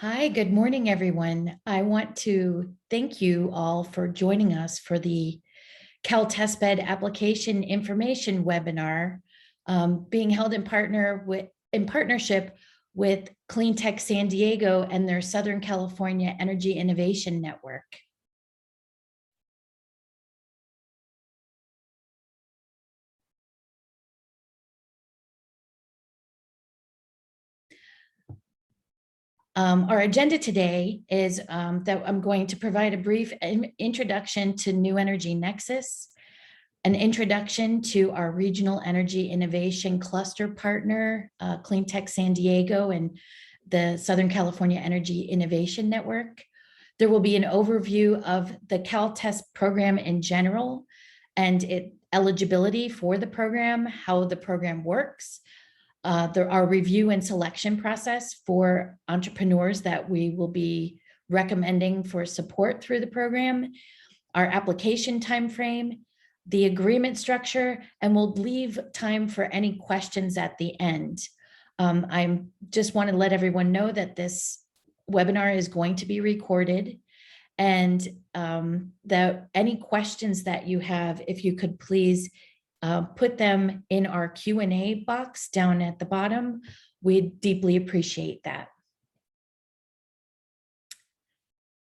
Hi, good morning, everyone. I want to thank you all for joining us for the CalTestBed application information webinar being held in partnership with Clean Tech San Diego and their Southern California Energy Innovation Network. Our agenda today is that I'm going to provide a brief introduction to New Energy Nexus, an introduction to our regional energy innovation cluster partner, Clean Tech San Diego and the Southern California Energy Innovation Network. There will be an overview of the CalTest program in general and eligibility for the program, how the program works, our review and selection process for entrepreneurs that we will be recommending for support through the program, our application timeframe, the agreement structure, and we'll leave time for any questions at the end. I just want to let everyone know that this webinar is going to be recorded, and that any questions that you have, if you could please put them in our Q&A box down at the bottom. We'd deeply appreciate that.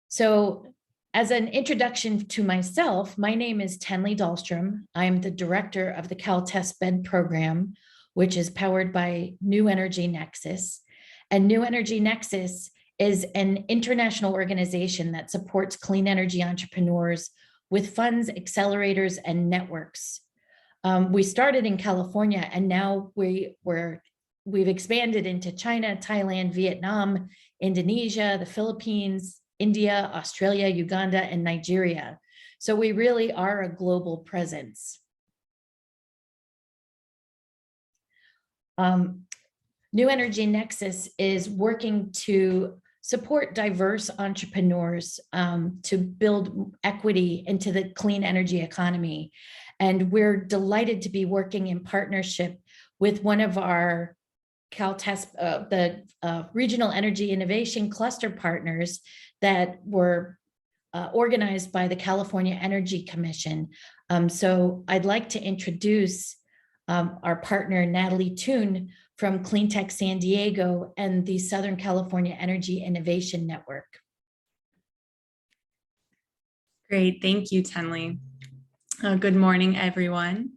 So as an introduction to myself, my name is Tenley Dahlstrom. I'm the director of the CalTestBed program, which is powered by New Energy Nexus. And New Energy Nexus is an international organization that supports clean energy entrepreneurs with funds, accelerators, and networks. We started in California, and now we've expanded into China, Thailand, Vietnam, Indonesia, the Philippines, India, Australia, Uganda, and Nigeria. So we really are a global presence. New Energy Nexus is working to support diverse entrepreneurs to build equity into the clean energy economy. And we're delighted to be working in partnership with one of our the Regional Energy Innovation Cluster partners that were organized by the California Energy Commission. So I'd like to introduce our partner, Natalie Toon, from Clean Tech San Diego and the Southern California Energy Innovation Network. Great, thank you, Tenley. Good morning, everyone.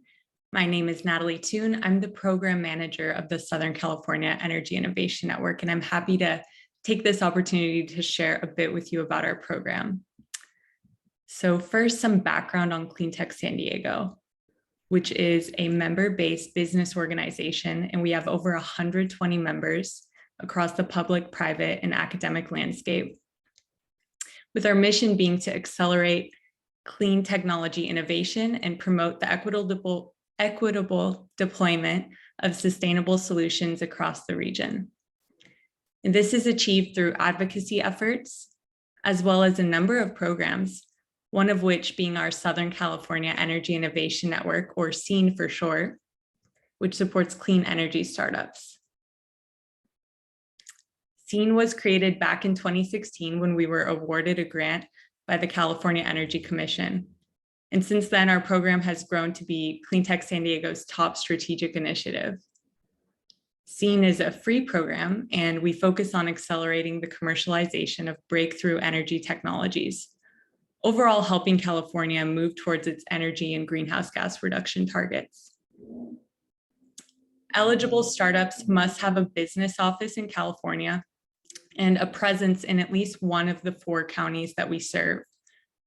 My name is Natalie Toon. I'm the program manager of the Southern California Energy Innovation Network, and I'm happy to take this opportunity to share a bit with you about our program. So first, some background on Clean Tech San Diego, which is a member-based business organization, and we have over 120 members across the public, private, and academic landscape, with our mission being to accelerate clean technology innovation and promote the equitable deployment of sustainable solutions across the region. And this is achieved through advocacy efforts, as well as a number of programs, one of which being our Southern California Energy Innovation Network, or SCEIN for short, which supports clean energy startups. SCEIN was created back in 2016 when we were awarded a grant by the California Energy Commission. And since then, our program has grown to be Clean Tech San Diego's top strategic initiative. SCEIN is a free program, and we focus on accelerating the commercialization of breakthrough energy technologies, overall helping California move towards its energy and greenhouse gas reduction targets. Eligible startups must have a business office in California and a presence in at least one of the 4 counties that we serve,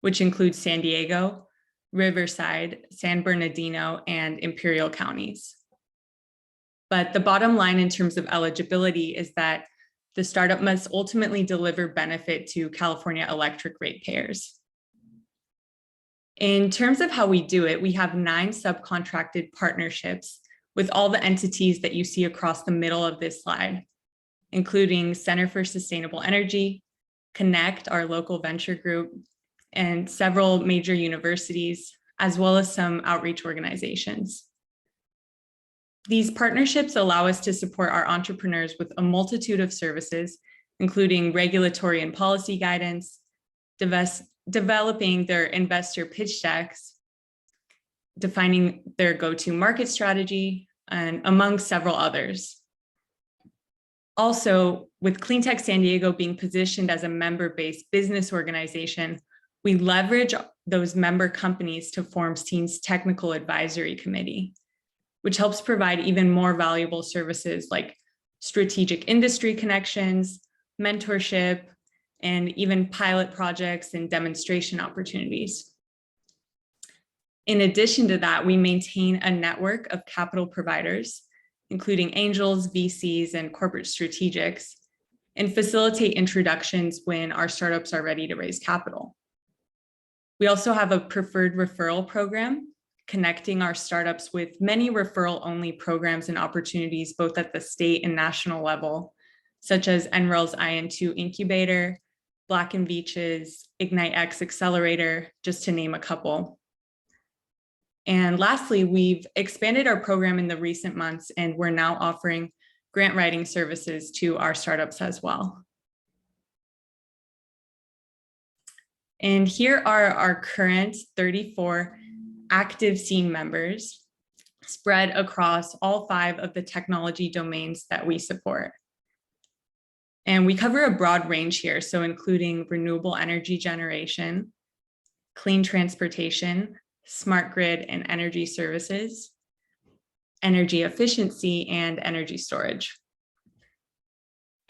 which includes San Diego, Riverside, San Bernardino, and Imperial counties. But the bottom line in terms of eligibility is that the startup must ultimately deliver benefit to California electric ratepayers. In terms of how we do it, we have 9 subcontracted partnerships with all the entities that you see across the middle of this slide, including Center for Sustainable Energy, Connect, our local venture group, and several major universities, as well as some outreach organizations. These partnerships allow us to support our entrepreneurs with a multitude of services including regulatory and policy guidance, developing their investor pitch decks, defining their go-to market strategy, and among several others. Also, with Cleantech San Diego being positioned as a member-based business organization, we leverage those member companies to form SCEIN's Technical Advisory Committee, which helps provide even more valuable services like strategic industry connections, mentorship, and even pilot projects and demonstration opportunities. In addition to that, we maintain a network of capital providers, including angels, VCs, and corporate strategics, and facilitate introductions when our startups are ready to raise capital. We also have a preferred referral program, connecting our startups with many referral-only programs and opportunities, both at the state and national level, such as NREL's IN2 Incubator, Black & Veatch's Ignite X Accelerator, just to name a couple. And lastly, we've expanded our program in the recent months, and we're now offering grant writing services to our startups as well. And here are our current 34 active SCEIN members spread across all 5 of the technology domains that we support. And we cover a broad range here, so including renewable energy generation, clean transportation, smart grid and energy services, energy efficiency, and energy storage.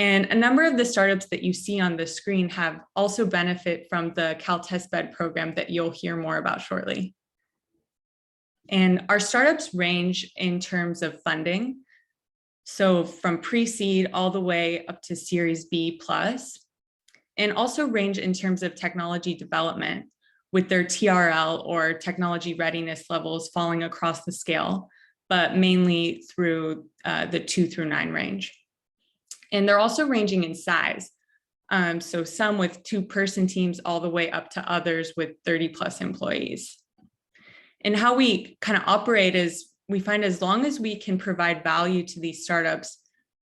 And a number of the startups that you see on the screen have also benefit from the CalTestBed program that you'll hear more about shortly. And our startups range in terms of funding, so from pre-seed all the way up to Series B+, and also range in terms of technology development, with their TRL or technology readiness levels falling across the scale, but mainly through the 2 through 9 range. And they're also ranging in size. So some with 2-person teams all the way up to others with 30+ employees. And how we kind of operate is we find as long as we can provide value to these startups,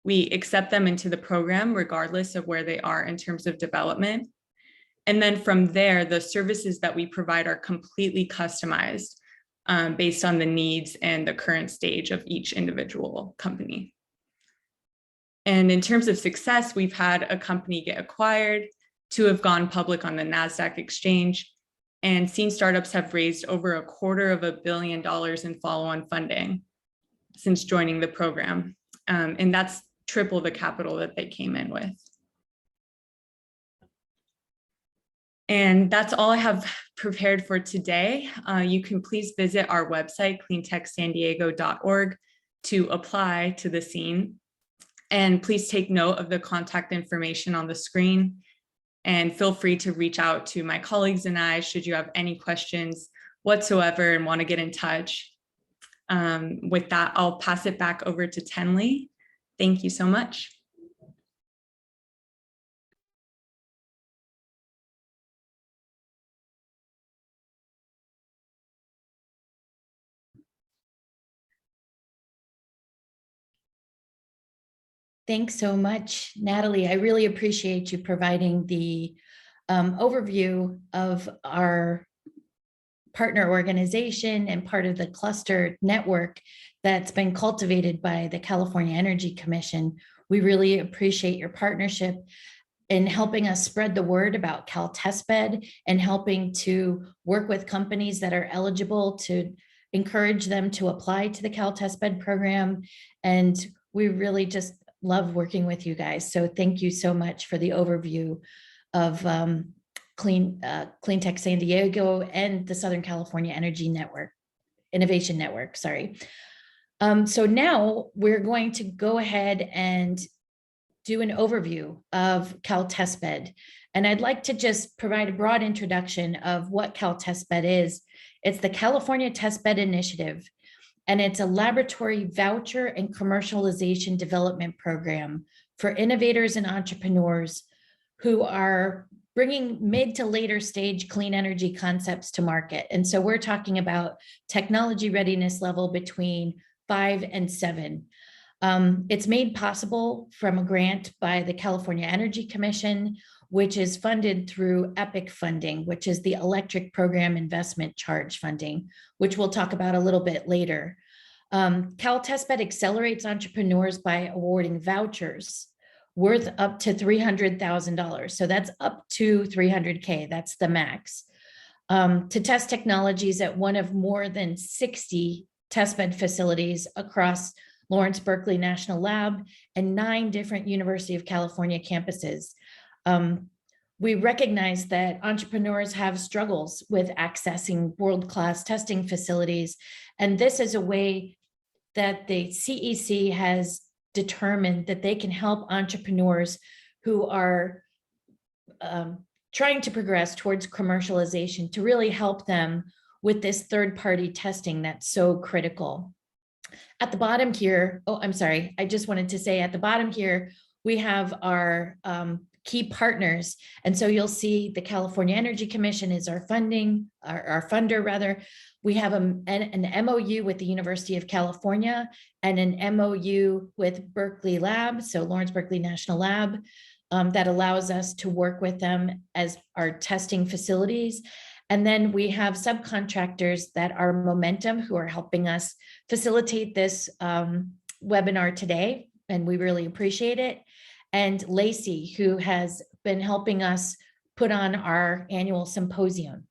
we accept them into the program regardless of where they are in terms of development. And then from there, the services that we provide are completely customized based on the needs and the current stage of each individual company. And in terms of success, we've had a company get acquired, 2 have gone public on the NASDAQ exchange, and SCEIN startups have raised over $250 million in follow-on funding since joining the program. And that's triple the capital that they came in with. And that's all I have prepared for today. You can please visit our website, cleantechsandiego.org, to apply to the SCEIN. And please take note of the contact information on the screen, and feel free to reach out to my colleagues and I should you have any questions whatsoever and want to get in touch. With that, I'll pass it back over to Tenley. Thank you so much. Thanks so much, Natalie. I really appreciate you providing the overview of our partner organization and part of the cluster network that's been cultivated by the California Energy Commission. We really appreciate your partnership in helping us spread the word about CalTestBed and helping to work with companies that are eligible to encourage them to apply to the CalTestBed program. And we really just love working with you guys. So thank you so much for the overview of Cleantech San Diego and the Southern California Energy Network, Innovation Network, sorry. So now we're going to go ahead and do an overview of CalTestBed. And I'd like to just provide a broad introduction of what CalTestBed is. It's the California Testbed Initiative, and it's a laboratory voucher and commercialization development program for innovators and entrepreneurs who are bringing mid to later stage clean energy concepts to market. And so we're talking about technology readiness level between 5 and 7. It's made possible from a grant by the California Energy Commission, which is funded through EPIC funding, which is the Electric Program Investment Charge funding, which we'll talk about a little bit later. CalTestBed accelerates entrepreneurs by awarding vouchers worth up to $300,000. So that's up to 300K, that's the max. To test technologies at one of more than 60 testbed facilities across Lawrence Berkeley National Lab and 9 different University of California campuses. We recognize that entrepreneurs have struggles with accessing world-class testing facilities, and this is a way that the CEC has determined that they can help entrepreneurs who are trying to progress towards commercialization to really help them with this third-party testing that's so critical. At the bottom here, oh, I'm sorry, I just wanted to say at the bottom here, we have our key partners. And so you'll see the California Energy Commission is our funder rather. We have an MOU with the University of California and an MOU with Berkeley Lab, so Lawrence Berkeley National Lab, that allows us to work with them as our testing facilities. And then we have subcontractors that are Momentum, who are helping us facilitate this webinar today, and we really appreciate it. And Lacey, who has been helping us put on our annual symposium.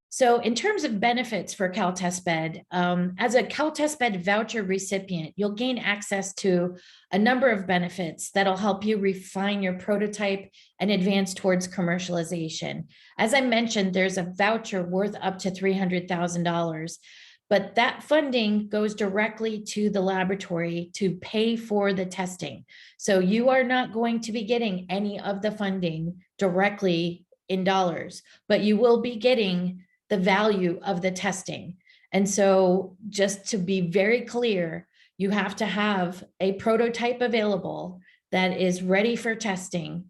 So in terms of benefits for CalTestBed, as a CalTestBed voucher recipient, you'll gain access to a number of benefits that'll help you refine your prototype and advance towards commercialization. As I mentioned, there's a voucher worth up to $300,000, but that funding goes directly to the laboratory to pay for the testing. So you are not going to be getting any of the funding directly in dollars, but you will be getting the value of the testing. And so just to be very clear, you have to have a prototype available that is ready for testing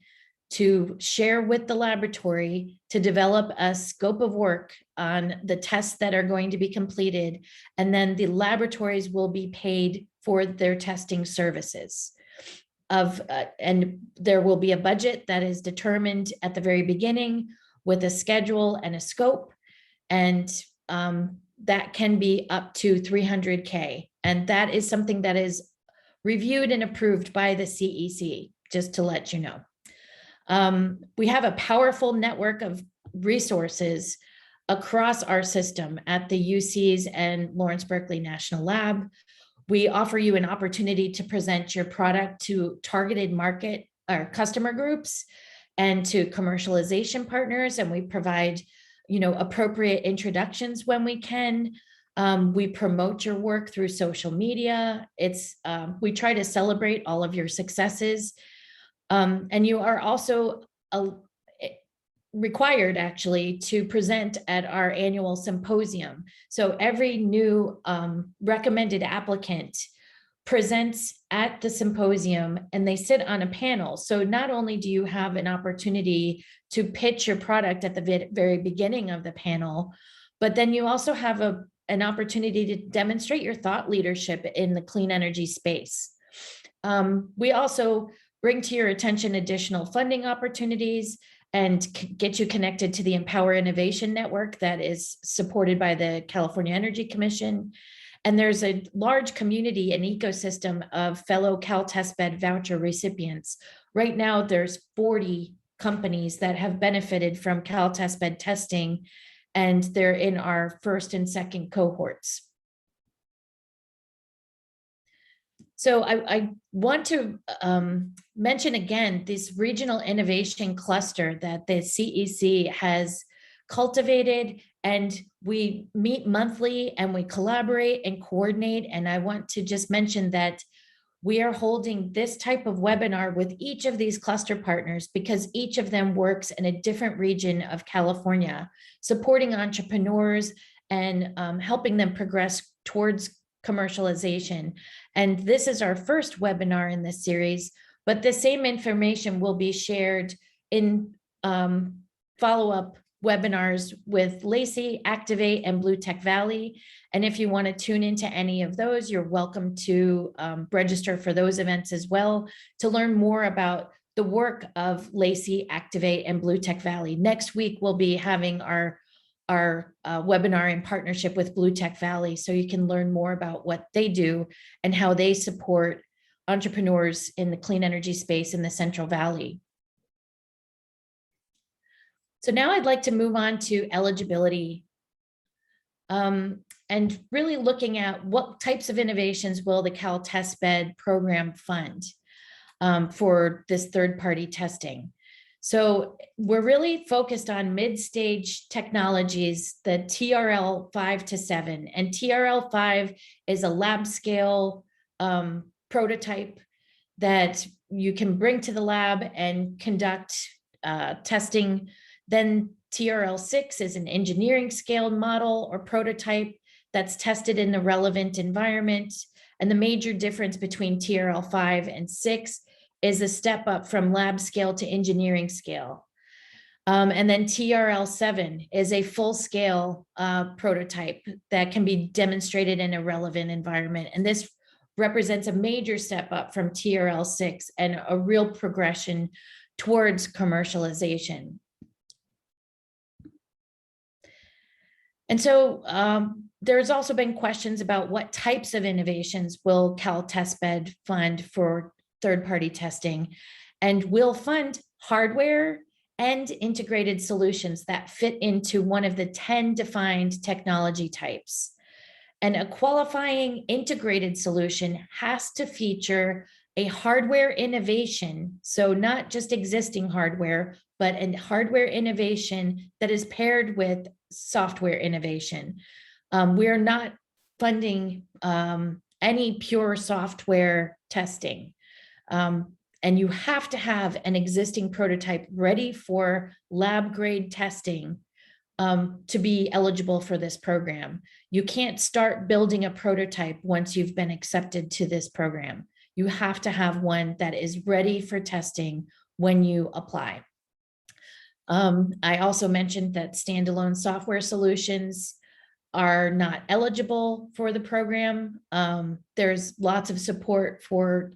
to share with the laboratory to develop a scope of work on the tests that are going to be completed. And then the laboratories will be paid for their testing services. And there will be a budget that is determined at the very beginning with a schedule and a scope. And that can be up to 300K. And that is something that is reviewed and approved by the CEC, just to let you know. We have a powerful network of resources across our system at the UCs and Lawrence Berkeley National Lab. We offer you an opportunity to present your product to targeted market or customer groups and to commercialization partners, and we provide appropriate introductions when we can. We promote your work through social media. We try to celebrate all of your successes. And you are also required actually to present at our annual symposium. So every new recommended applicant presents at the symposium and they sit on a panel. So not only do you have an opportunity to pitch your product at the very beginning of the panel, but then you also have an opportunity to demonstrate your thought leadership in the clean energy space. We also bring to your attention additional funding opportunities and get you connected to the Empower Innovation Network that is supported by the California Energy Commission. And there's a large community and ecosystem of fellow CalTestBed voucher recipients. Right now, there's 40 companies that have benefited from CalTestBed testing, and they're in our first and second cohorts. So I want to mention again this regional innovation cluster that the CEC has cultivated, and we meet monthly and we collaborate and coordinate. And I want to just mention that we are holding this type of webinar with each of these cluster partners because each of them works in a different region of California, supporting entrepreneurs and helping them progress towards commercialization. And this is our first webinar in this series, but the same information will be shared in follow-up webinars with Lacey, Activate, and Blue Tech Valley. And if you want to tune into any of those, you're welcome to register for those events as well to learn more about the work of Lacey, Activate, and Blue Tech Valley. Next week, we'll be having our webinar in partnership with Blue Tech Valley, so you can learn more about what they do and how they support entrepreneurs in the clean energy space in the Central Valley. So now I'd like to move on to eligibility, and really looking at what types of innovations will the CalTestBed program fund for this third-party testing. So we're really focused on mid-stage technologies, the TRL 5 to 7, and TRL 5 is a lab scale prototype that you can bring to the lab and conduct testing. Then TRL 6 is an engineering scaled model or prototype that's tested in the relevant environment. And the major difference between TRL 5 and 6 is a step up from lab scale to engineering scale. And then TRL 7 is a full scale prototype that can be demonstrated in a relevant environment. And this represents a major step up from TRL 6 and a real progression towards commercialization. And so there's also been questions about what types of innovations will CalTestBed fund for third-party testing, and will fund hardware and integrated solutions that fit into one of the 10 defined technology types. And a qualifying integrated solution has to feature a hardware innovation, so not just existing hardware, but a hardware innovation that is paired with software innovation. We're not funding any pure software testing. And you have to have an existing prototype ready for lab grade testing to be eligible for this program. You can't start building a prototype once you've been accepted to this program. You have to have one that is ready for testing when you apply. I also mentioned that standalone software solutions are not eligible for the program. There's lots of support for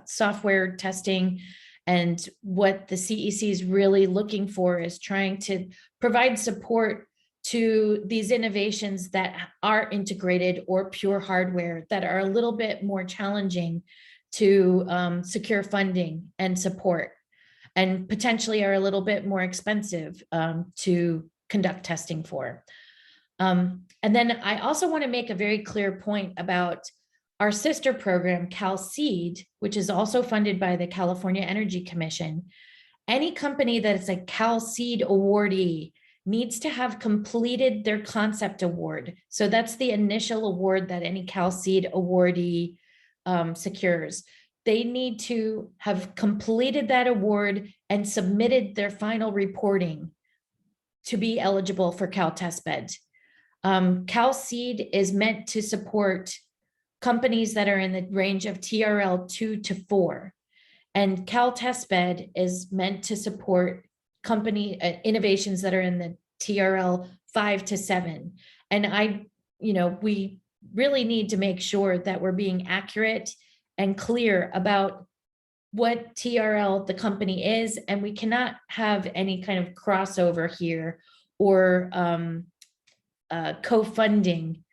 software testing, and what the CEC is really looking for is trying to provide support to these innovations that are integrated or pure hardware that are a little bit more challenging to secure funding and support, and potentially are a little bit more expensive to conduct testing for. And then I also want to make a very clear point about our sister program, CalSeed, which is also funded by the California Energy Commission. Any company that is a CalSeed awardee needs to have completed their concept award. So that's the initial award that any CalSeed awardee secures. They need to have completed that award and submitted their final reporting to be eligible for CalTestBed. CalSeed is meant to support companies that are in the range of TRL 2 to 4. And CalTestBed is meant to support company innovations that are in the TRL 5 to 7. And we really need to make sure that we're being accurate and clear about what TRL the company is, and we cannot have any kind of crossover here or co-funding.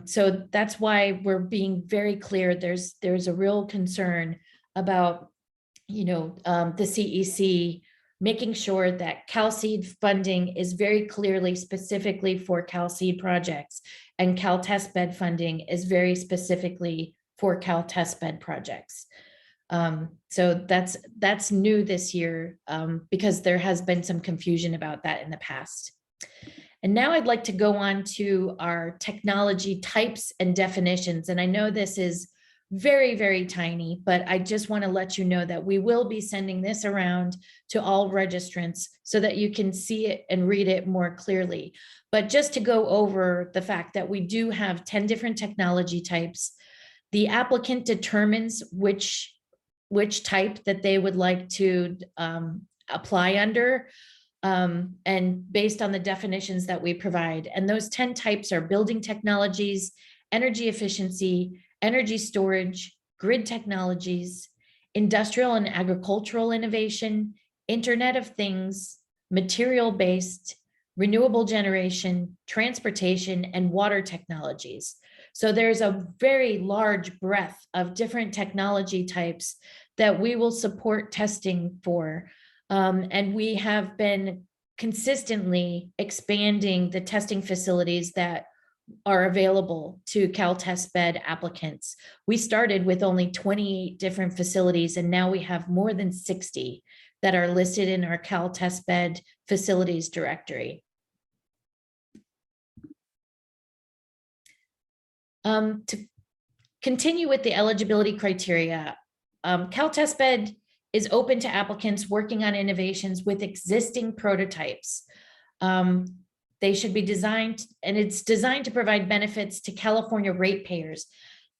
So that's why we're being very clear. There's a real concern about the CEC making sure that CalSeed funding is very clearly specifically for CalSeed projects, and CalTestBed funding is very specifically for CalTestBed projects. So that's new this year because there has been some confusion about that in the past. And now I'd like to go on to our technology types and definitions. And I know this is very, very tiny, but I just want to let you know that we will be sending this around to all registrants so that you can see it and read it more clearly. But just to go over the fact that we do have 10 different technology types, the applicant determines which type that they would like to apply under. and based on the definitions that we provide. And those 10 types are building technologies, energy efficiency, energy storage, grid technologies, industrial and agricultural innovation, Internet of Things, material-based, renewable generation, transportation, and water technologies. So there's a very large breadth of different technology types that we will support testing for. And we have been consistently expanding the testing facilities that are available to CalTestBed applicants. We started with only 28 different facilities, and now we have more than 60 that are listed in our CalTestBed facilities directory. To continue with the eligibility criteria, CalTestBed is open to applicants working on innovations with existing prototypes. They should be designed, and it's designed to provide benefits to California ratepayers.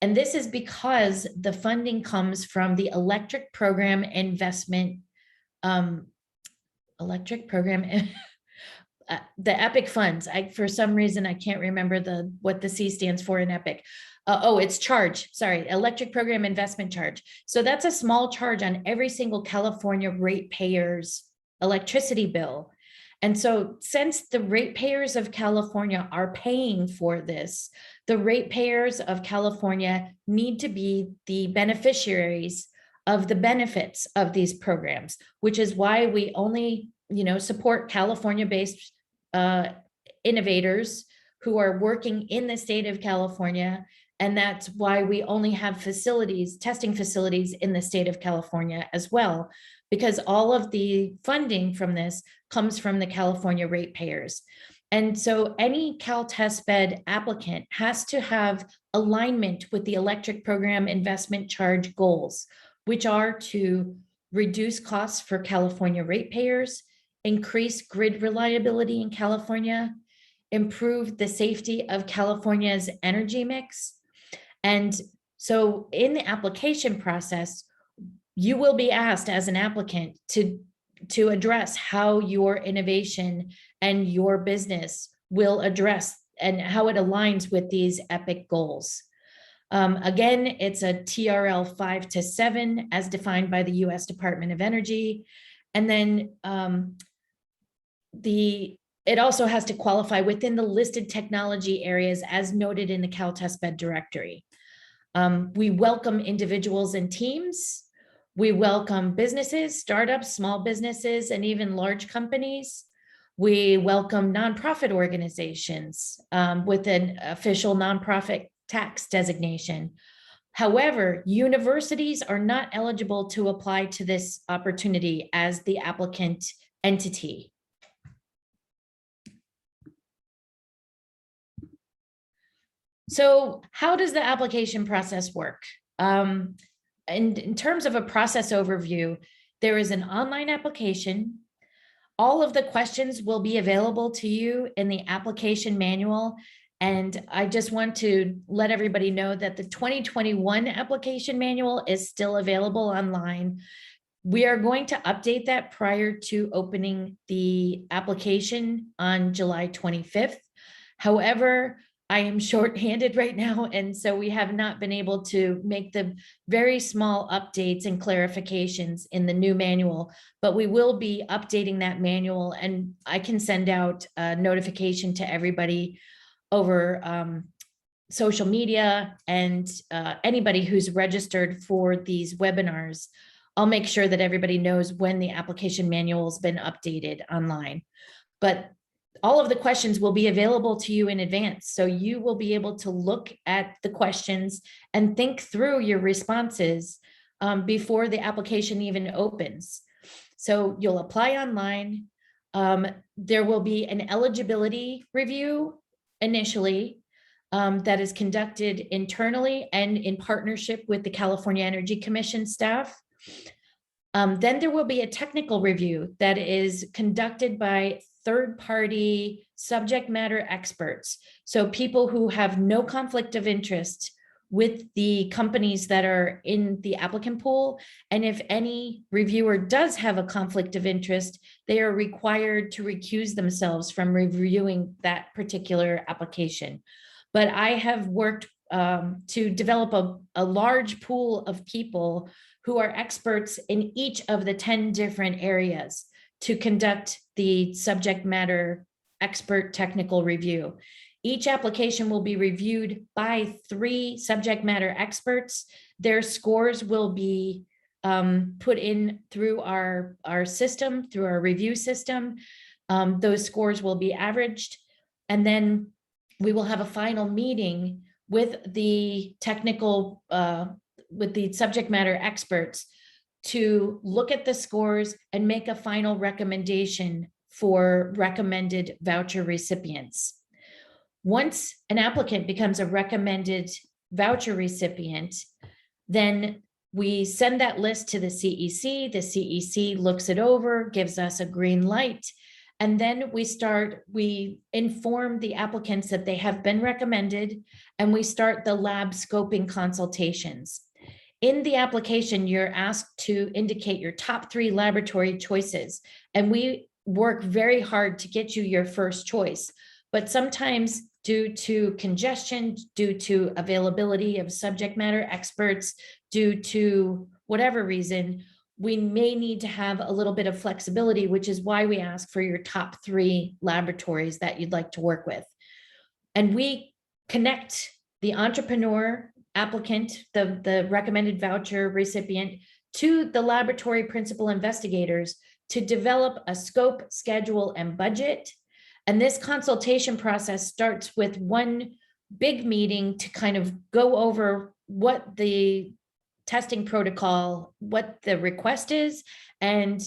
And this is because the funding comes from the electric program investment, the EPIC funds. For some reason, I can't remember what the C stands for in EPIC. It's charge, sorry, electric program investment charge. So that's a small charge on every single California ratepayer's electricity bill. And so since the ratepayers of California are paying for this, the ratepayers of California need to be the beneficiaries of the benefits of these programs, which is why we only, support California-based innovators who are working in the state of California. And that's why we only have testing facilities in the state of California as well, because all of the funding from this comes from the California ratepayers. And so any CalTestBed applicant has to have alignment with the electric program investment charge goals, which are to reduce costs for California ratepayers, increase grid reliability in California, improve the safety of California's energy mix. And so in the application process, you will be asked as an applicant to address how your innovation and your business will address and how it aligns with these EPIC goals. Again, it's a TRL 5 to 7 as defined by the US Department of Energy. And then it also has to qualify within the listed technology areas as noted in the CalTestBed directory. We welcome individuals and teams. We welcome businesses, startups, small businesses, and even large companies. We welcome nonprofit organizations with an official nonprofit tax designation. However, universities are not eligible to apply to this opportunity as the applicant entity. So how does the application process work? In terms of a process overview, there is an online application. All of the questions will be available to you in the application manual. And I just want to let everybody know that the 2021 application manual is still available online. We are going to update that prior to opening the application on July 25th. However, I am shorthanded right now, and so we have not been able to make the very small updates and clarifications in the new manual, but we will be updating that manual, and I can send out a notification to everybody over social media and anybody who's registered for these webinars. I'll make sure that everybody knows when the application manual has been updated online. But all of the questions will be available to you in advance. So you will be able to look at the questions and think through your responses before the application even opens. So you'll apply online. There will be an eligibility review initially that is conducted internally and in partnership with the California Energy Commission staff. Then there will be a technical review that is conducted by third-party subject matter experts. So people who have no conflict of interest with the companies that are in the applicant pool. And if any reviewer does have a conflict of interest, they are required to recuse themselves from reviewing that particular application. But I have worked to develop a large pool of people who are experts in each of the 10 different areas to conduct the subject matter expert technical review. Each application will be reviewed by 3 subject matter experts. Their scores will be put in through our system, through our review system. Those scores will be averaged, and then we will have a final meeting with the technical, with the subject matter experts to look at the scores and make a final recommendation for recommended voucher recipients. Once an applicant becomes a recommended voucher recipient, then we send that list to the CEC. The CEC looks it over, gives us a green light, and then we inform the applicants that they have been recommended, and we start the lab scoping consultations. In the application, you're asked to indicate your top 3 laboratory choices, and we work very hard to get you your first choice. But sometimes, due to congestion, due to availability of subject matter experts, due to whatever reason, we may need to have a little bit of flexibility, which is why we ask for your top 3 laboratories that you'd like to work with. And we connect the entrepreneur, applicant, the recommended voucher recipient, to the laboratory principal investigators to develop a scope, schedule, and budget. And this consultation process starts with one big meeting to kind of go over what the testing protocol, what the request is. And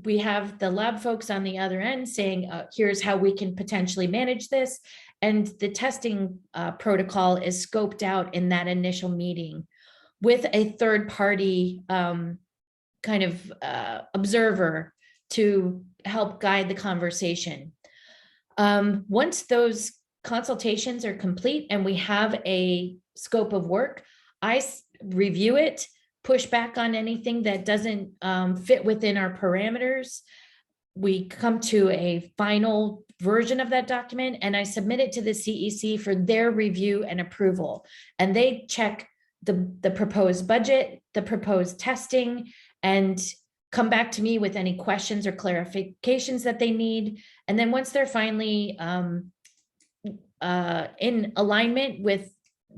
we have the lab folks on the other end saying, here's how we can potentially manage this. And the testing protocol is scoped out in that initial meeting with a third party kind of observer to help guide the conversation. Once those consultations are complete and we have a scope of work, I review it, push back on anything that doesn't fit within our parameters. We come to a final version of that document and I submit it to the CEC for their review and approval. And they check the proposed budget, the proposed testing, and come back to me with any questions or clarifications that they need. And then once they're finally in alignment with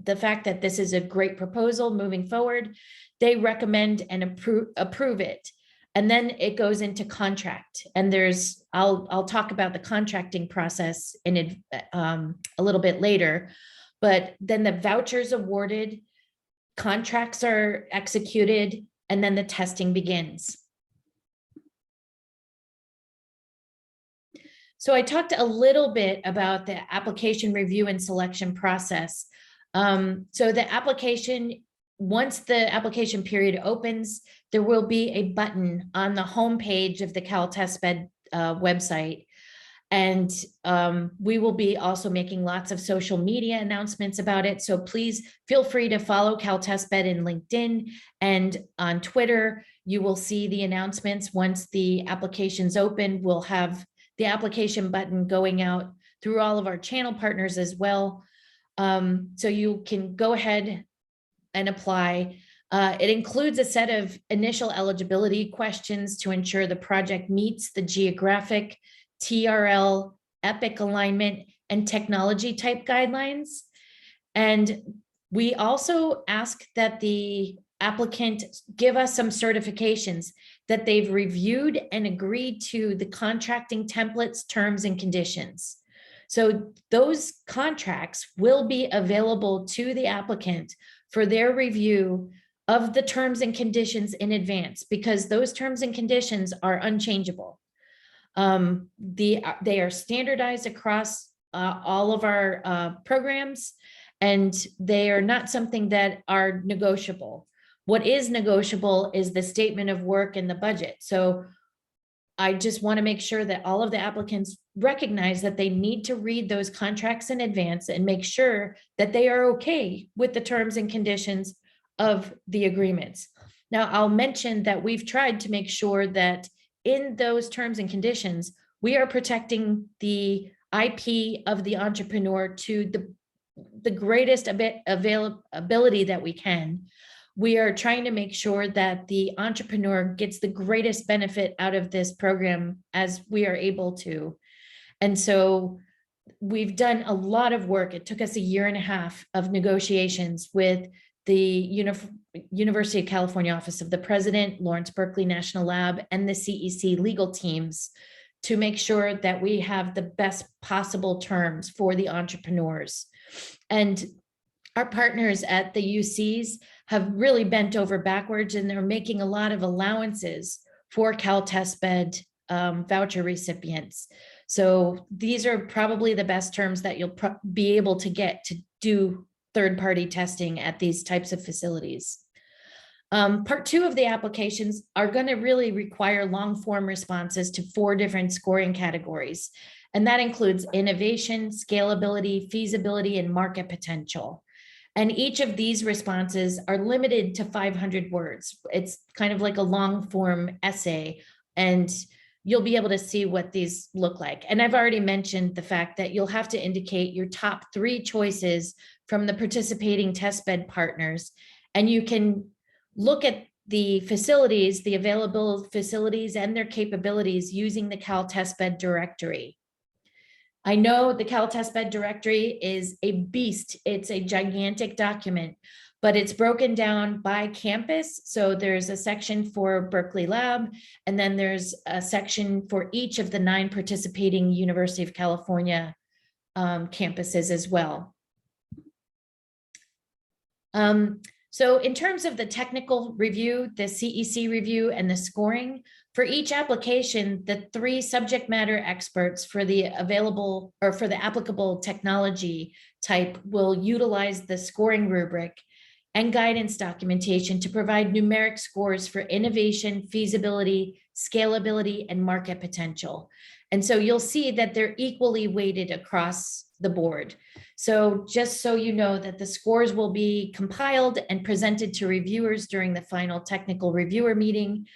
the fact that this is a great proposal moving forward, they recommend and approve it. And then it goes into contract. And I'll talk about the contracting process in a little bit later, but then the vouchers awarded, contracts are executed, and then the testing begins. So I talked a little bit about the application review and selection process. So the application, once the application period opens, there will be a button on the homepage of the CalTestBed website. And we will be also making lots of social media announcements about it. So please feel free to follow CalTestBed in LinkedIn and on Twitter. You will see the announcements once the application's open. We'll have the application button going out through all of our channel partners as well. So you can go ahead and apply. It includes a set of initial eligibility questions to ensure the project meets the geographic, TRL, EPIC alignment, and technology type guidelines. And we also ask that the applicant give us some certifications that they've reviewed and agreed to the contracting templates, terms, and conditions. So those contracts will be available to the applicant for their review of the terms and conditions in advance, because those terms and conditions are unchangeable. They are standardized across all of our programs, and they are not something that are negotiable. What is negotiable is the statement of work and the budget. So I just want to make sure that all of the applicants recognize that they need to read those contracts in advance and make sure that they are okay with the terms and conditions of the agreements. Now, I'll mention that we've tried to make sure that in those terms and conditions, we are protecting the IP of the entrepreneur to the greatest availability that we can. We are trying to make sure that the entrepreneur gets the greatest benefit out of this program as we are able to. And so we've done a lot of work. It took us a year and a half of negotiations with the University of California Office of the President, Lawrence Berkeley National Lab, and the CEC legal teams to make sure that we have the best possible terms for the entrepreneurs. And our partners at the UCs have really bent over backwards, and they're making a lot of allowances for CalTestBed voucher recipients. So these are probably the best terms that you'll be able to get to do third-party testing at these types of facilities. Part 2 of the applications are going to really require long-form responses to 4 different scoring categories. And that includes innovation, scalability, feasibility, and market potential. And each of these responses are limited to 500 words. It's kind of like a long form essay, and you'll be able to see what these look like. And I've already mentioned the fact that you'll have to indicate your top 3 choices from the participating testbed partners. And you can look at the facilities, the available facilities and their capabilities using the CalTestBed directory. I know the CalTestBed directory is a beast. It's a gigantic document, but it's broken down by campus. So there's a section for Berkeley Lab, and then there's a section for each of the 9 participating University of California campuses as well. So in terms of the technical review, the CEC review, and the scoring, for each application, the 3 subject matter experts for the available or for the applicable technology type will utilize the scoring rubric and guidance documentation to provide numeric scores for innovation, feasibility, scalability, and market potential. And so you'll see that they're equally weighted across the board. So just so you know that the scores will be compiled and presented to reviewers during the final technical reviewer meeting.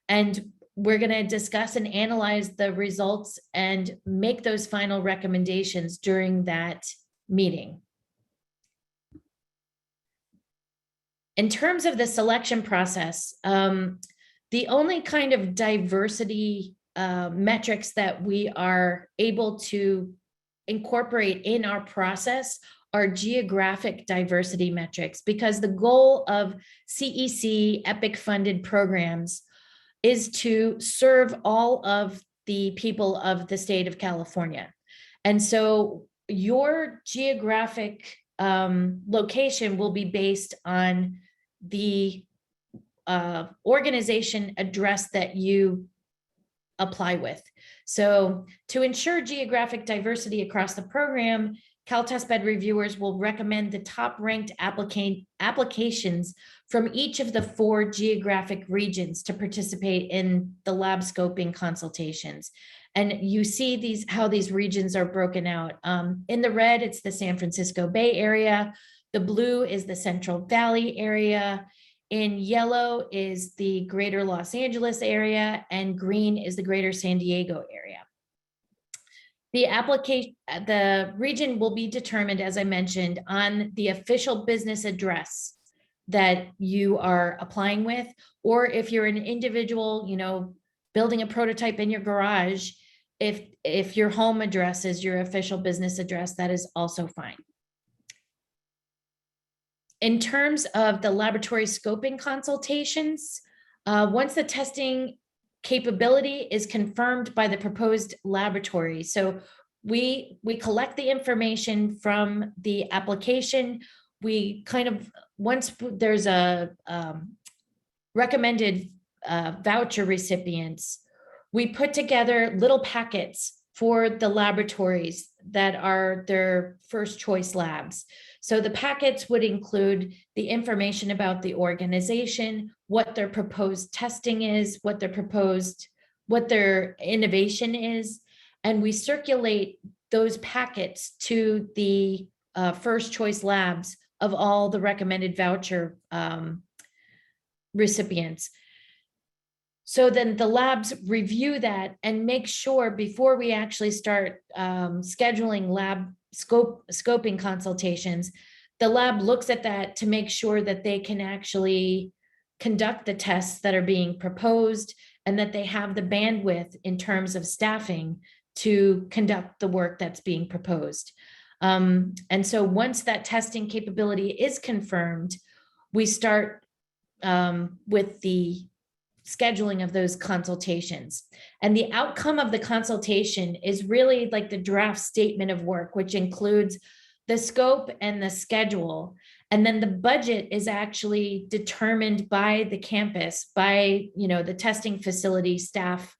And we're going to discuss and analyze the results and make those final recommendations during that meeting. In terms of the selection process, the only kind of diversity metrics that we are able to incorporate in our process are geographic diversity metrics, because the goal of CEC EPIC funded programs is to serve all of the people of the state of California. And so your geographic location will be based on the organization address that you apply with. So to ensure geographic diversity across the program, CalTestBed reviewers will recommend the top ranked applications from each of the 4 geographic regions to participate in the lab scoping consultations. And you see how these regions are broken out. In the red, it's the San Francisco Bay Area. The blue is the Central Valley area. In yellow is the greater Los Angeles area, and green is the greater San Diego area. The region will be determined, as I mentioned, on the official business address that you are applying with, or if you're an individual, building a prototype in your garage, if your home address is your official business address, that is also fine. In terms of the laboratory scoping consultations, once the testing capability is confirmed by the proposed laboratory, so we collect the information from the application. We once there's a recommended voucher recipients, we put together little packets for the laboratories that are their first choice labs. So the packets would include the information about the organization, what their proposed testing is, what their proposed what their innovation is, and we circulate those packets to the first choice labs of all the recommended voucher recipients. So then the labs review that and make sure before we actually start scheduling lab scoping consultations, the lab looks at that to make sure that they can actually conduct the tests that are being proposed and that they have the bandwidth in terms of staffing to conduct the work that's being proposed. And so once that testing capability is confirmed, we start with the scheduling of those consultations. And the outcome of the consultation is really like the draft statement of work, which includes the scope and the schedule. And then the budget is actually determined by the campus, by, you know, the testing facility staff,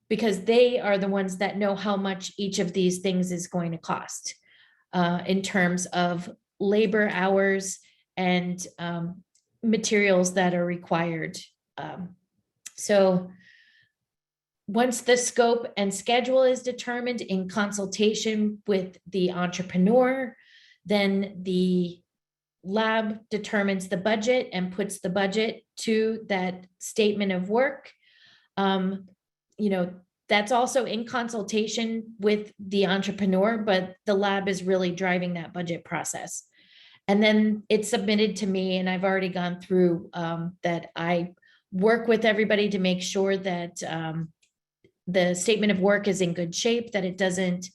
because they are the ones that know how much each of these things is going to cost in terms of labor hours and materials that are required. So once the scope and schedule is determined in consultation with the entrepreneur, then the lab determines the budget and puts the budget to that statement of work. You know, that's also in consultation with the entrepreneur, but the lab is really driving that budget process. And then it's submitted to me, and I've already gone through that. I work with everybody to make sure that the statement of work is in good shape, that it doesn't,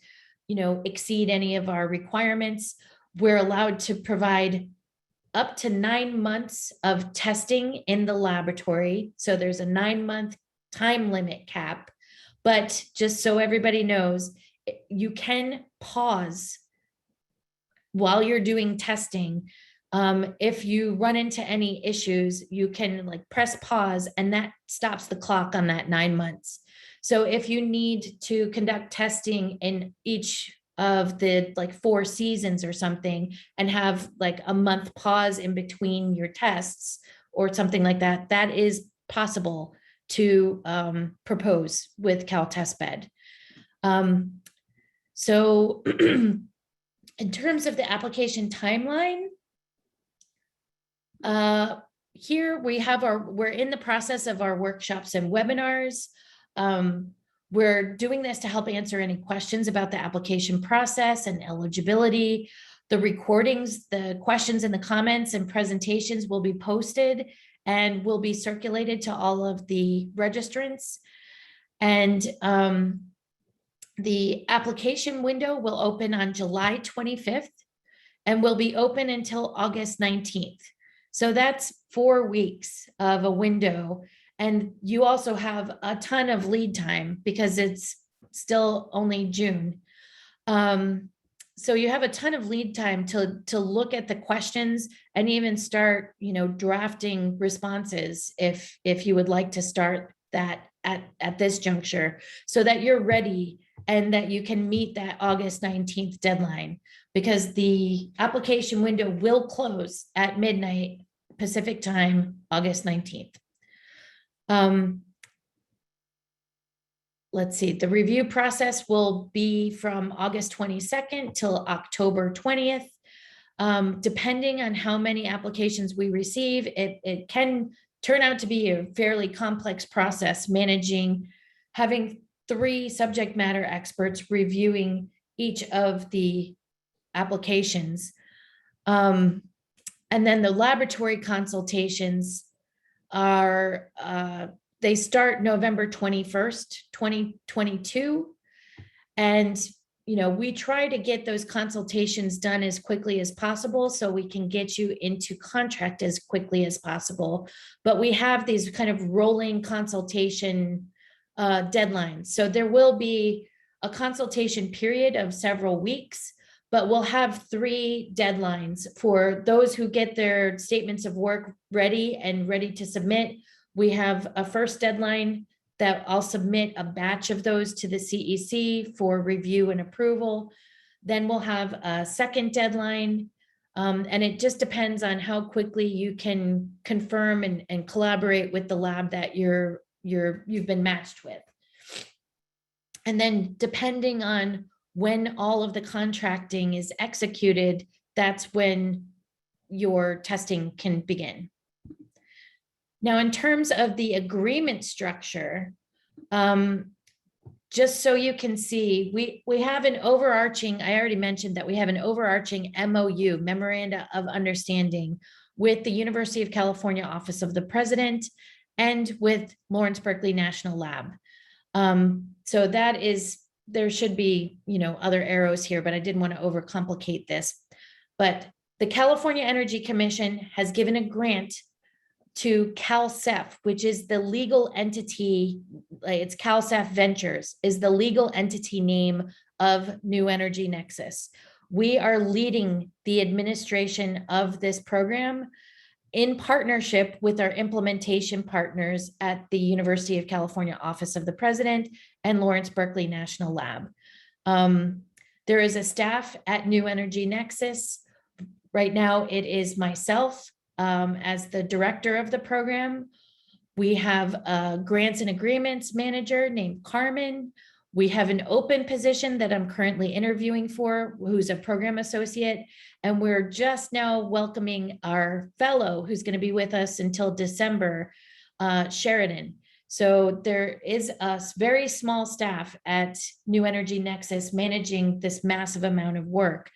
you know, exceed any of our requirements. We're allowed to provide up to 9 months of testing in the laboratory. So there's a 9-month time limit cap, but just so everybody knows, you can pause while you're doing testing. If you run into any issues, you can like press pause and that stops the clock on that 9 months. So if you need to conduct testing in each of the like 4 seasons or something and have like a month pause in between your tests or something like that, that is possible to propose with CalTestBed. So in terms of the application timeline, here we have we're in the process of our workshops and webinars. We're doing this to help answer any questions about the application process and eligibility. The recordings, the questions and the comments and presentations will be posted and will be circulated to all of the registrants. And the application window will open on July 25th and will be open until August 19th. So that's 4 weeks of a window. And you also have a ton of lead time because it's still only June. So you have a ton of lead time to look at the questions and even start, you know, drafting responses if you would like to start that at this juncture so that you're ready and that you can meet that August 19th deadline, because the application window will close at midnight Pacific time, August 19th. Let's see, the review process will be from August 22nd till October 20th. Depending on how many applications we receive, it can turn out to be a fairly complex process, having 3 subject matter experts reviewing each of the applications. And then the laboratory consultations are, they start November 21st, 2022. And, you know, we try to get those consultations done as quickly as possible so we can get you into contract as quickly as possible. But we have these kind of rolling consultation deadlines. So there will be a consultation period of several weeks, but we'll have 3 deadlines for those who get their statements of work ready and ready to submit. We have a first deadline that I'll submit a batch of those to the CEC for review and approval. Then we'll have a second deadline. And it just depends on how quickly you can confirm and collaborate with the lab that you're you've been matched with. And then depending on when all of the contracting is executed, that's when your testing can begin. Now, in terms of the agreement structure, just so you can see, we have an overarching, I already mentioned that we have an overarching MOU, Memoranda of Understanding, with the University of California Office of the President and with Lawrence Berkeley National Lab. So that is, there should be, other arrows here, but I didn't want to overcomplicate this. But the California Energy Commission has given a grant to CalCEF, which is the legal entity, it's CalCEF Ventures, is the legal entity name of New Energy Nexus. We are leading the administration of this program in partnership with our implementation partners at the University of California Office of the President and Lawrence Berkeley National Lab. There is a staff at New Energy Nexus. Right now, it is myself as the director of the program. We have a grants and agreements manager named Carmen. We have an open position that I'm currently interviewing for, who's a program associate. And we're just now welcoming our fellow who's going to be with us until December, Sheridan. So there is a very small staff at New Energy Nexus managing this massive amount of work.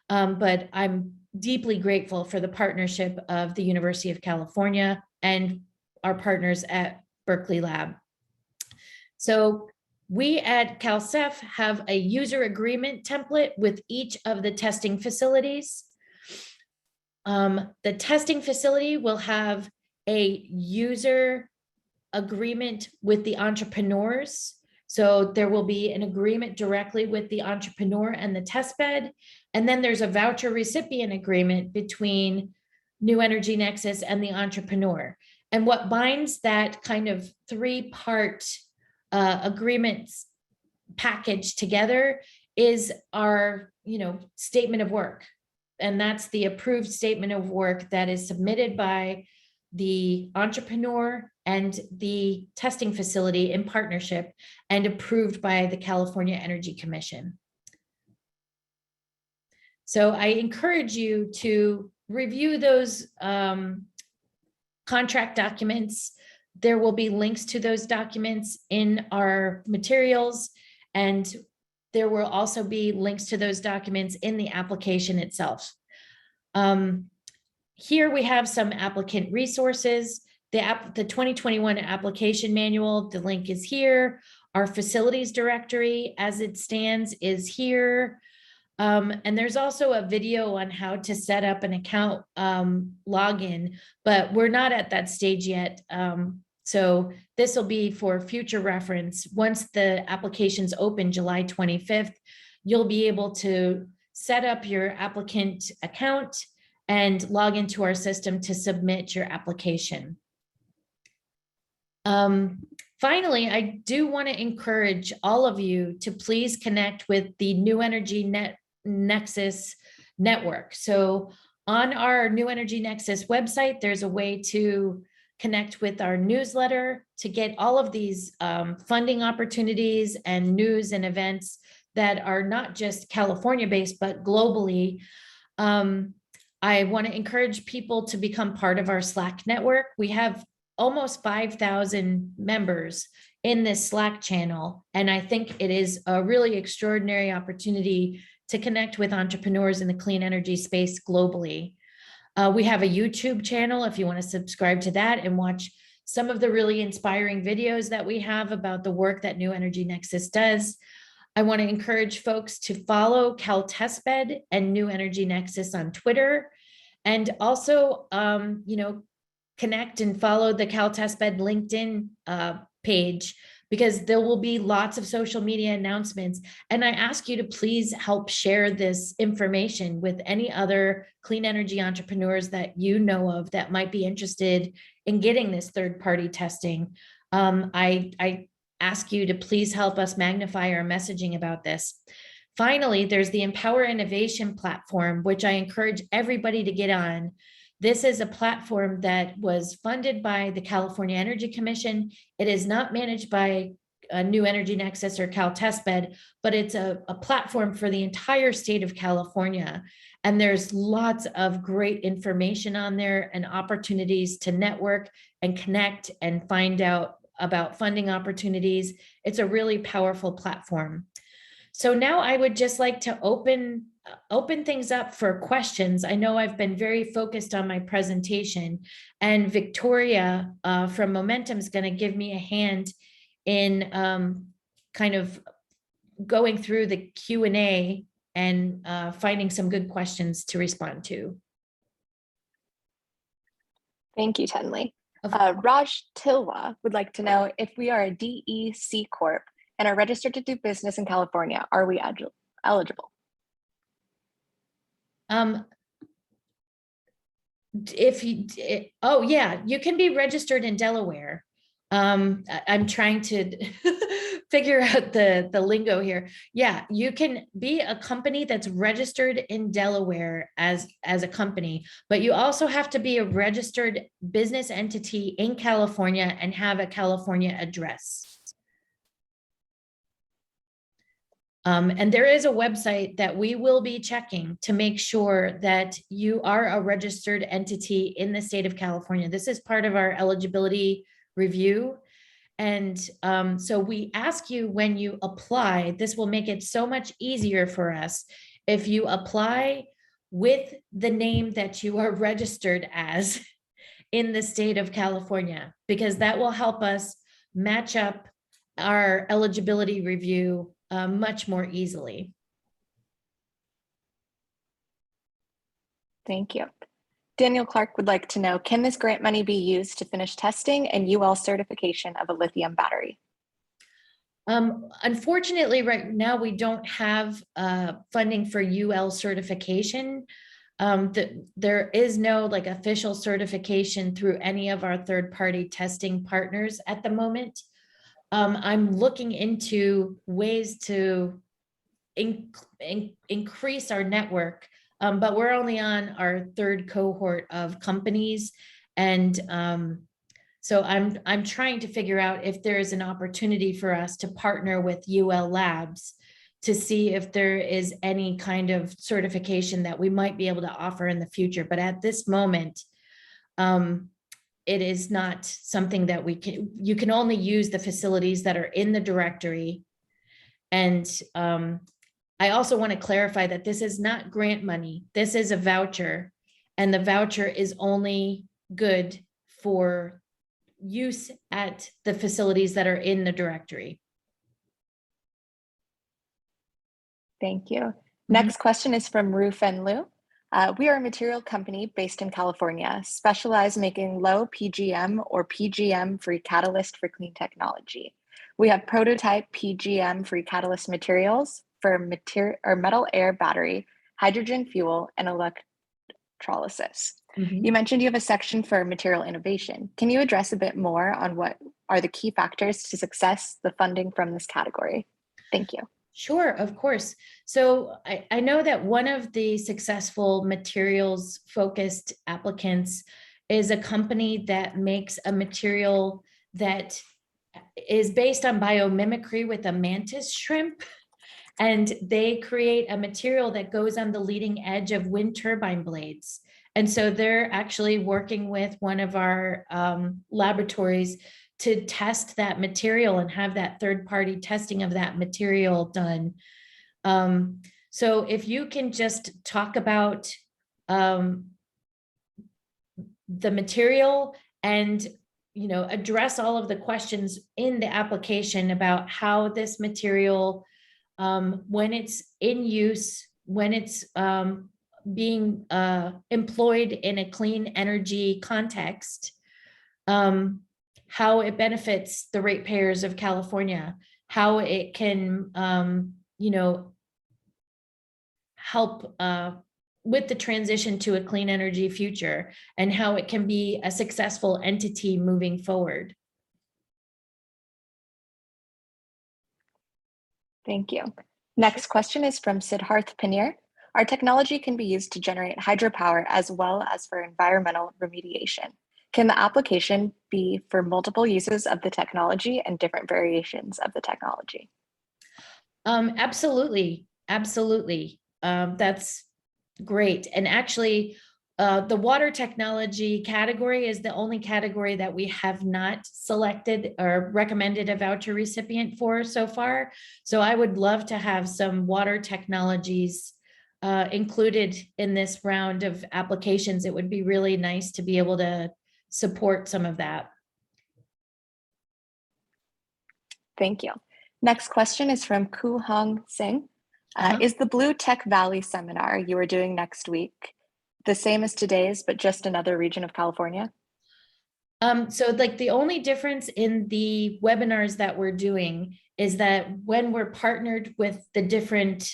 But I'm deeply grateful for the partnership of the University of California and our partners at Berkeley Lab. So we at CalCEF have a user agreement template with each of the testing facilities. The testing facility will have a user agreement with the entrepreneurs. So there will be an agreement directly with the entrepreneur and the testbed. And then there's a voucher recipient agreement between New Energy Nexus and the entrepreneur. And what binds that kind of three-part agreements package together is our, statement of work. And that's the approved statement of work that is submitted by the entrepreneur and the testing facility in partnership and approved by the California Energy Commission. So I encourage you to review those contract documents. There will be links to those documents in our materials, and there will also be links to those documents in the application itself. Here we have some applicant resources. The 2021 application manual, the link is here. Our facilities directory as it stands is here. And there's also a video on how to set up an account login, but we're not at that stage yet. So this will be for future reference. Once the application's open July 25th, you'll be able to set up your applicant account and log into our system to submit your application. Finally, I do want to encourage all of you to please connect with the New Energy Nexus network. So on our New Energy Nexus website, there's a way to connect with our newsletter to get all of these funding opportunities and news and events that are not just California based, but globally. I want to encourage people to become part of our Slack network. We have almost 5,000 members in this Slack channel, and I think it is a really extraordinary opportunity to connect with entrepreneurs in the clean energy space globally. We have a YouTube channel if you want to subscribe to that and watch some of the really inspiring videos that we have about the work that New Energy Nexus does. I want to encourage folks to follow CalTestBed and New Energy Nexus on Twitter, and also, connect and follow the CalTestBed LinkedIn page, because there will be lots of social media announcements. And I ask you to please help share this information with any other clean energy entrepreneurs that you know of that might be interested in getting this third-party testing. I ask you to please help us magnify our messaging about this. Finally, there's the Empower Innovation platform, which I encourage everybody to get on. This is a platform that was funded by the California Energy Commission. It is not managed by a New Energy Nexus or CalTestBed, but it's a platform for the entire state of California. And there's lots of great information on there and opportunities to network and connect and find out about funding opportunities. It's a really powerful platform. So now I would just like to open things up for questions. I know I've been very focused on my presentation, and Victoria from Momentum is going to give me a hand in kind of going through the Q&A and finding some good questions to respond to. Thank you, Tenley. Raj Tilwa would like to know, if we are a DEC Corp and are registered to do business in California, are we eligible? Oh yeah, you can be registered in Delaware. I'm trying to figure out the lingo here. Yeah, you can be a company that's registered in Delaware as a company, but you also have to be a registered business entity in California and have a California address. And there is a website that we will be checking to make sure that you are a registered entity in the state of California. This is part of our eligibility review. And so we ask you, when you apply, this will make it so much easier for us if you apply with the name that you are registered as in the state of California, because that will help us match up our eligibility review much more easily. Thank you. Daniel Clark would like to know, can this grant money be used to finish testing and UL certification of a lithium battery? Unfortunately, right now we don't have funding for UL certification. There is no like official certification through any of our third-party testing partners at the moment. I'm looking into ways to increase our network, but we're only on our third cohort of companies. And so I'm trying to figure out if there is an opportunity for us to partner with UL Labs to see if there is any kind of certification that we might be able to offer in the future. But at this moment, it is not something that you can only use the facilities that are in the directory. And I also want to clarify that this is not grant money. This is a voucher, and the voucher is only good for use at the facilities that are in the directory. Thank you. Next question is from Ru Fen Lu. We are a material company based in California, specialized making low PGM or PGM-free catalyst for clean technology. We have prototype PGM-free catalyst materials for metal air battery, hydrogen fuel, and electrolysis. You mentioned you have a section for material innovation. Can you address a bit more on what are the key factors to success the funding from this category? Thank you. Sure, of course. So I know that one of the successful materials focused applicants is a company that makes a material that is based on biomimicry with a mantis shrimp. And they create a material that goes on the leading edge of wind turbine blades. And so they're actually working with one of our laboratories to test that material and have that third-party testing of that material done. So if you can just talk about the material and address all of the questions in the application about how this material, when it's in use, when it's being employed in a clean energy context, how it benefits the ratepayers of California, how it can, help with the transition to a clean energy future, and how it can be a successful entity moving forward. Thank you. Next question is from Siddharth Paneer. Our technology can be used to generate hydropower as well as for environmental remediation. Can the application be for multiple uses of the technology and different variations of the technology? Absolutely, absolutely. That's great. And actually, the water technology category is the only category that we have not selected or recommended a voucher recipient for so far. So I would love to have some water technologies included in this round of applications. It would be really nice to be able to support some of that. Thank you. Next question is from Ku Hong Singh. Uh-huh. Is the Blue Tech Valley seminar you are doing next week the same as today's, but just another region of California? So like the only difference in the webinars that we're doing is that when we're partnered with the different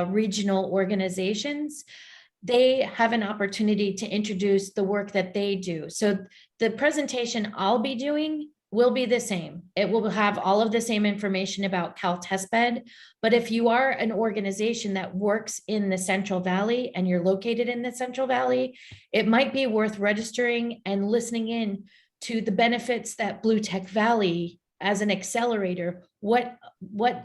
regional organizations, they have an opportunity to introduce the work that they do. So the presentation I'll be doing will be the same. It will have all of the same information about CalTestBed. But if you are an organization that works in the Central Valley and you're located in the Central Valley, it might be worth registering and listening in to the benefits that Blue Tech Valley as an accelerator, what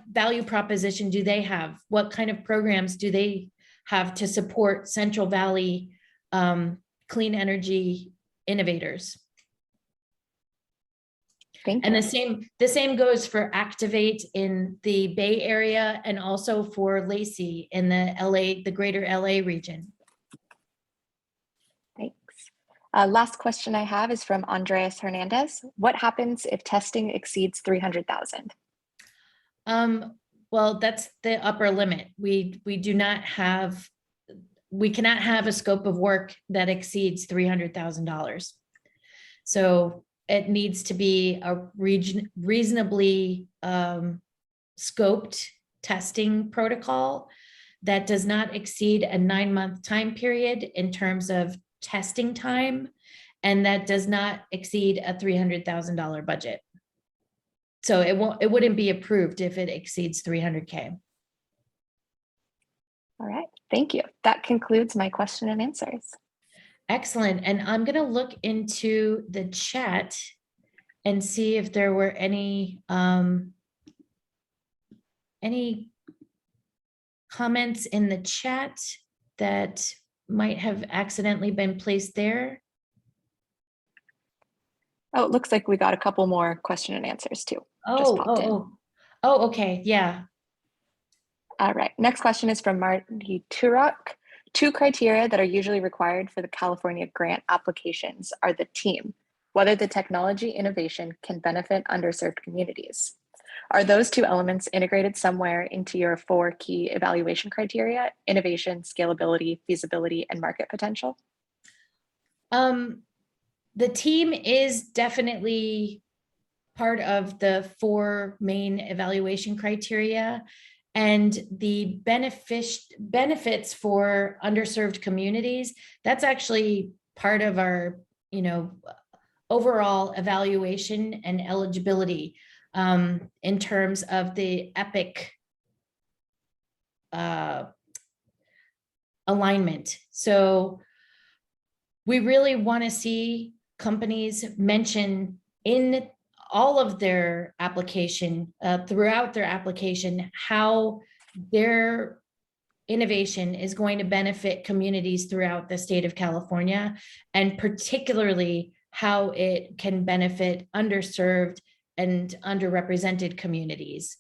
value proposition do they have? What kind of programs do they have to support Central Valley clean energy innovators? Thank you. And the same goes for Activate in the Bay Area and also for Lacey in the greater LA region. Thanks. Last question I have is from Andreas Hernandez. What happens if testing exceeds 300,000? Well, that's the upper limit. We cannot have a scope of work that exceeds $300,000. So it needs to be a reasonably scoped testing protocol that does not exceed a 9-month time period in terms of testing time, and that does not exceed a $300,000 budget. So it wouldn't be approved if it exceeds 300K. All right, thank you. That concludes my question and answers. Excellent. And I'm going to look into the chat and see if there were any comments in the chat that might have accidentally been placed there. Oh, it looks like we got a couple more question and answers too. Oh, okay. Yeah. All right. Next question is from Marty Turok. 2 criteria that are usually required for the California grant applications are the team, whether the technology innovation can benefit underserved communities. Are those 2 elements integrated somewhere into your 4 key evaluation criteria: innovation, scalability, feasibility, and market potential? The team is definitely part of the 4 main evaluation criteria, and the benefits for underserved communities, that's actually part of our, overall evaluation and eligibility in terms of the EPIC alignment. So we really want to see companies mention in all of their application, throughout their application, how their innovation is going to benefit communities throughout the state of California, and particularly how it can benefit underserved and underrepresented communities.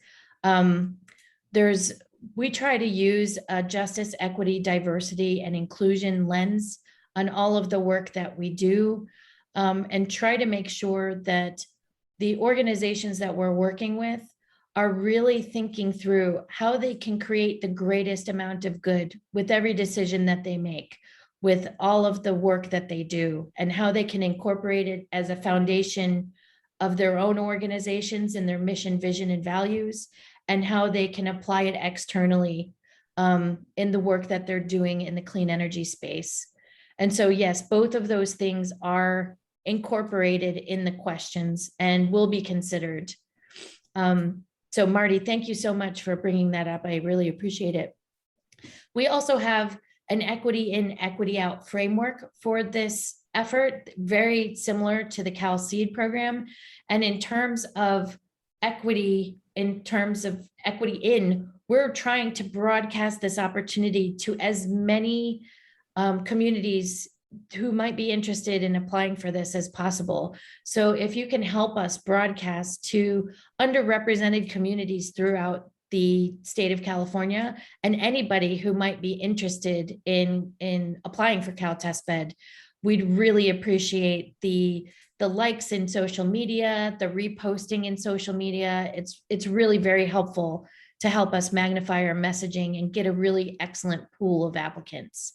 We try to use a justice, equity, diversity, and inclusion lens on all of the work that we do, and try to make sure that the organizations that we're working with are really thinking through how they can create the greatest amount of good with every decision that they make, with all of the work that they do, and how they can incorporate it as a foundation of their own organizations and their mission, vision, and values, and how they can apply it externally in the work that they're doing in the clean energy space. And so, yes, both of those things are incorporated in the questions and will be considered. So Marty, thank you so much for bringing that up. I really appreciate it. We also have an equity in, equity out framework for this effort, very similar to the CalSeed program. And in terms of equity in, we're trying to broadcast this opportunity to as many communities who might be interested in applying for this as possible. So if you can help us broadcast to underrepresented communities throughout the state of California, and anybody who might be interested in applying for CalTestBed, we'd really appreciate the likes in social media, the reposting in social media. It's really very helpful to help us magnify our messaging and get a really excellent pool of applicants.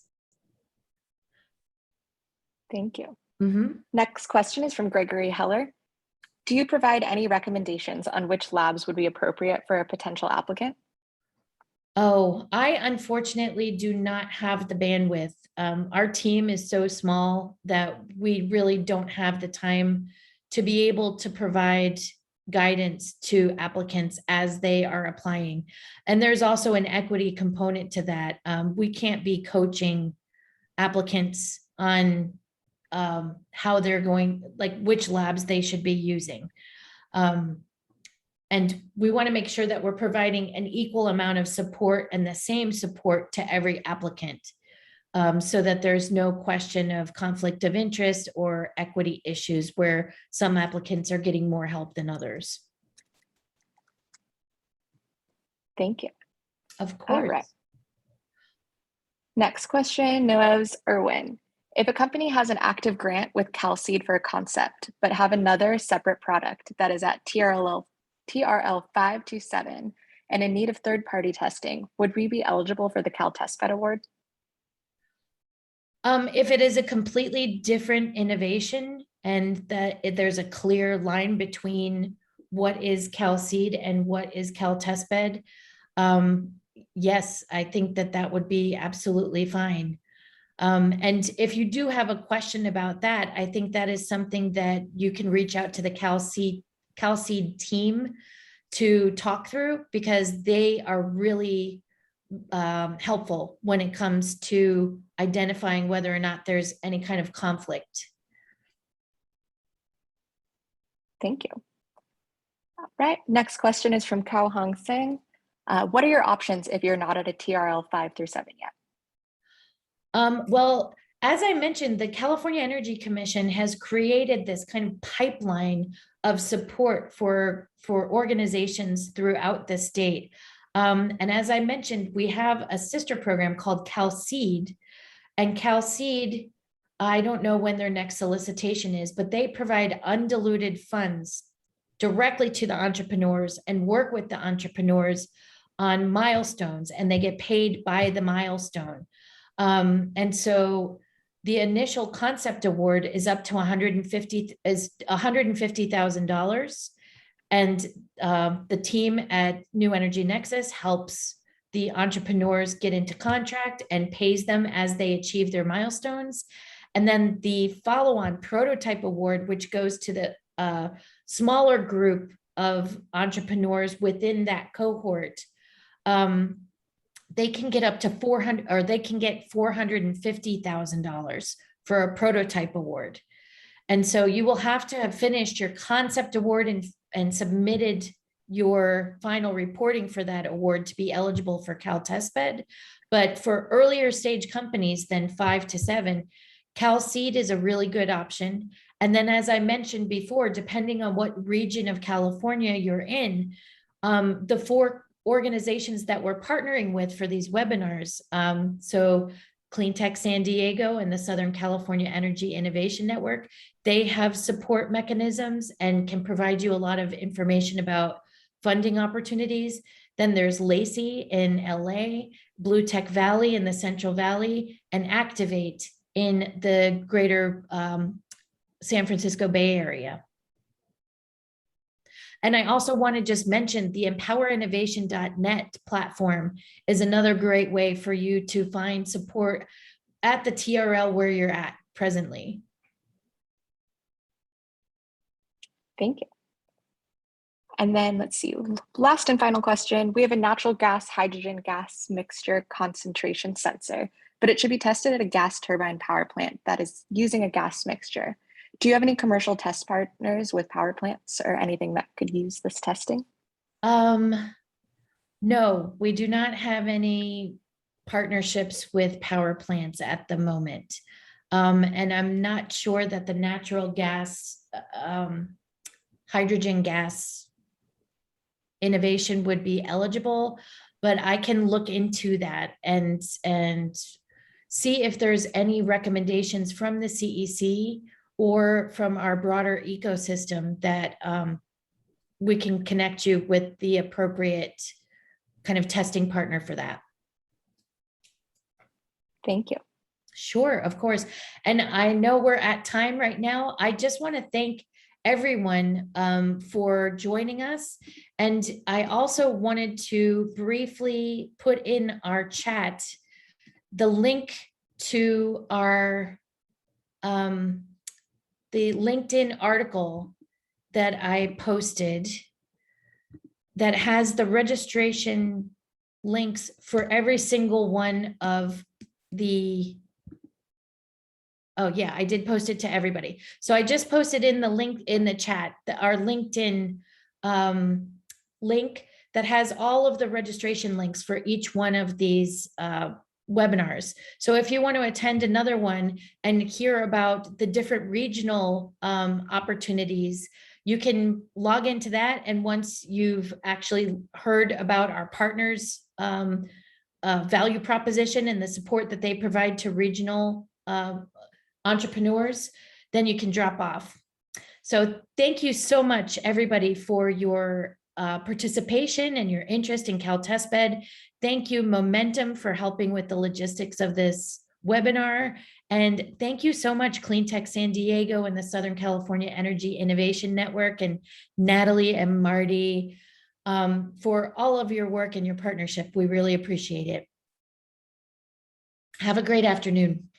Thank you. Mm-hmm. Next question is from Gregory Heller. Do you provide any recommendations on which labs would be appropriate for a potential applicant? Oh, I unfortunately do not have the bandwidth. Our team is so small that we really don't have the time to be able to provide guidance to applicants as they are applying. And there's also an equity component to that. We can't be coaching applicants on how they're going, like which labs they should be using. And we want to make sure that we're providing an equal amount of support and the same support to every applicant, so that there's no question of conflict of interest or equity issues where some applicants are getting more help than others. Thank you. Of course. All right. Next question, Noah's Irwin. If a company has an active grant with CalSeed for a concept, but have another separate product that is at TRL 527 and in need of third-party testing, would we be eligible for the CalTestBed award? If it is a completely different innovation and that there's a clear line between what is CalSeed and what is CalTestBed, yes, I think that would be absolutely fine. And if you do have a question about that, I think that is something that you can reach out to the CalSeed team to talk through, because they are really helpful when it comes to identifying whether or not there's any kind of conflict. Thank you. All right, next question is from Kao Hong Singh. What are your options if you're not at a TRL 5 through 7 yet? Well, as I mentioned, the California Energy Commission has created this kind of pipeline of support for organizations throughout the state. And as I mentioned, we have a sister program called CalSeed, and CalSeed, I don't know when their next solicitation is, but they provide undiluted funds directly to the entrepreneurs and work with the entrepreneurs on milestones, and they get paid by the milestone. And so the initial concept award is up to $150,000. And the team at New Energy Nexus helps the entrepreneurs get into contract and pays them as they achieve their milestones. And then the follow-on prototype award, which goes to the smaller group of entrepreneurs within that cohort, they can get up to $450,000 for a prototype award. And so you will have to have finished your concept award and submitted your final reporting for that award to be eligible for CalTestBed. But for earlier stage companies than 5 to 7, CalSeed is a really good option. And then, as I mentioned before, depending on what region of California you're in, the 4 organizations that we're partnering with for these webinars, so Clean Tech San Diego and the Southern California Energy Innovation Network, they have support mechanisms and can provide you a lot of information about funding opportunities. Then there's Lacey in LA, Blue Tech Valley in the Central Valley, and Activate in the greater San Francisco Bay Area. And I also want to just mention the empowerinnovation.net platform is another great way for you to find support at the TRL where you're at presently. Thank you. And then let's see, last and final question. We have a natural gas hydrogen gas mixture concentration sensor, but it should be tested at a gas turbine power plant that is using a gas mixture. Do you have any commercial test partners with power plants or anything that could use this testing? No, we do not have any partnerships with power plants at the moment. And I'm not sure that the natural gas, hydrogen gas innovation would be eligible, but I can look into that and see if there's any recommendations from the CEC or from our broader ecosystem that we can connect you with the appropriate kind of testing partner for that. Thank you. Sure, of course. And I know we're at time right now. I just want to thank everyone for joining us. And I also wanted to briefly put in our chat the link to our the LinkedIn article that I posted that has the registration links for every single one of the, oh yeah, I did post it to everybody. So I just posted in the link in the chat, our LinkedIn link that has all of the registration links for each one of these webinars. So if you want to attend another one and hear about the different regional opportunities, you can log into that. And once you've actually heard about our partners' value proposition and the support that they provide to regional entrepreneurs, then you can drop off. So thank you so much, everybody, for your participation and your interest in CalTestBed. Thank you, Momentum, for helping with the logistics of this webinar. And thank you so much, Cleantech San Diego and the Southern California Energy Innovation Network, and Natalie and Marty for all of your work and your partnership. We really appreciate it. Have a great afternoon.